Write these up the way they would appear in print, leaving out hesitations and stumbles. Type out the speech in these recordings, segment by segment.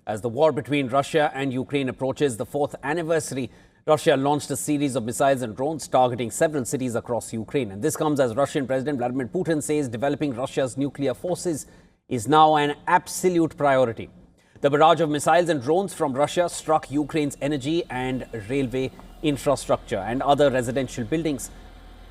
As the war between Russia and Ukraine approaches the 4th anniversary, Russia launched a series of missiles and drones targeting several cities across Ukraine. And this comes as Russian President Vladimir Putin says developing Russia's nuclear forces is now an absolute priority. The barrage of missiles and drones from Russia struck Ukraine's energy and railway infrastructure and other residential buildings.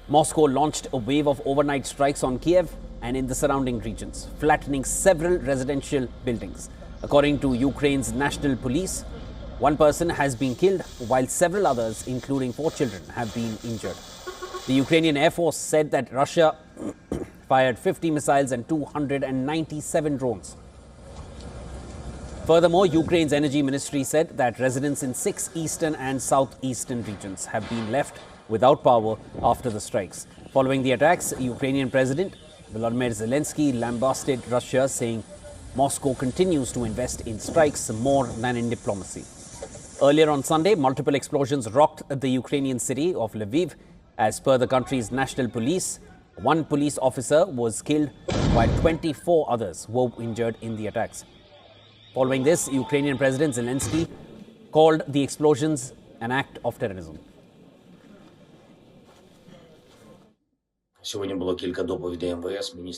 Moscow launched a wave of overnight strikes on Kiev and in the surrounding regions, flattening several residential buildings. According to Ukraine's national police, one person has been killed while several others, including 4 children, have been injured. The Ukrainian Air Force said that Russia fired 50 missiles and 297 drones. Furthermore, Ukraine's energy ministry said that residents in 6 eastern and southeastern regions have been left without power after the strikes. Following the attacks, Ukrainian President Volodymyr Zelensky lambasted Russia, saying Moscow continues to invest in strikes more than in diplomacy. Earlier on Sunday, multiple explosions rocked the Ukrainian city of Lviv. As per the country's national police, 1 police officer was killed while 24 others were injured in the attacks. Following this, Ukrainian President Zelensky called the explosions an act of terrorism.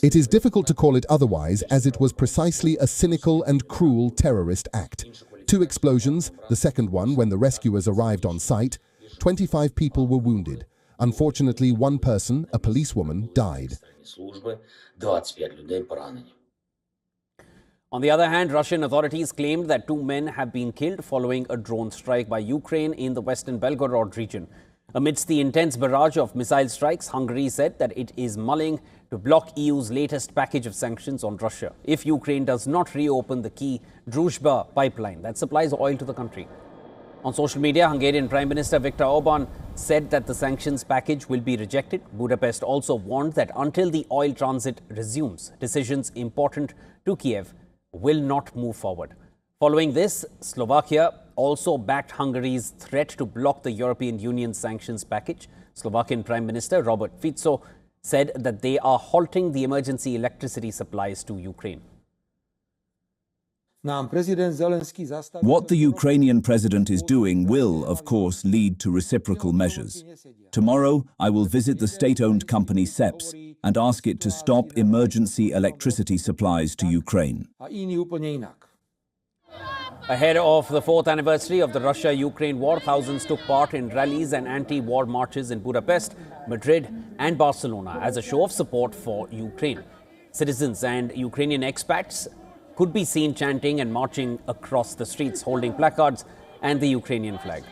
It is difficult to call it otherwise, as it was precisely a cynical and cruel terrorist act. 2 explosions, the second one when the rescuers arrived on site. 25 people were wounded. Unfortunately, 1 person, a policewoman, died. On the other hand, Russian authorities claimed that 2 men have been killed following a drone strike by Ukraine in the western Belgorod region. Amidst the intense barrage of missile strikes, Hungary said that it is mulling to block EU's latest package of sanctions on Russia if Ukraine does not reopen the key Druzhba pipeline that supplies oil to the country. On social media, Hungarian Prime Minister Viktor Orban said that the sanctions package will be rejected. Budapest also warned that until the oil transit resumes, decisions important to Kiev will not move forward. Following this, Slovakia also backed Hungary's threat to block the European Union sanctions package. Slovakian Prime Minister Robert Fico said that they are halting the emergency electricity supplies to Ukraine. What the Ukrainian president is doing will, of course, lead to reciprocal measures. Tomorrow, I will visit the state-owned company SEPS and ask it to stop emergency electricity supplies to Ukraine. Ahead of the 4th anniversary of the Russia-Ukraine war, thousands took part in rallies and anti-war marches in Budapest, Madrid and Barcelona as a show of support for Ukraine. Citizens and Ukrainian expats could be seen chanting and marching across the streets, holding placards and the Ukrainian flag.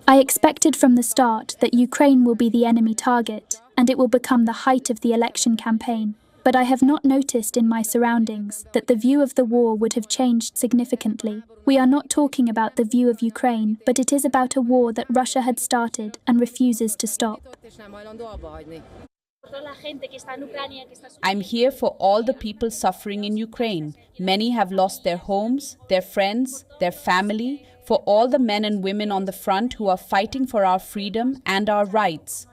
I expected from the start that Ukraine will be the enemy target and it will become the height of the election campaign. But I have not noticed in my surroundings that the view of the war would have changed significantly. We are not talking about the view of Ukraine, but it is about a war that Russia had started and refuses to stop. I'm here for all the people suffering in Ukraine. Many have lost their homes, their friends, their family, for all the men and women on the front who are fighting for our freedom and our rights.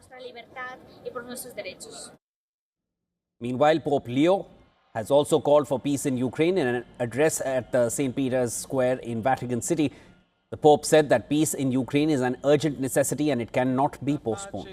Meanwhile, Pope Leo has also called for peace in Ukraine in an address at the St. Peter's Square in Vatican City. The Pope said that peace in Ukraine is an urgent necessity and it cannot be postponed.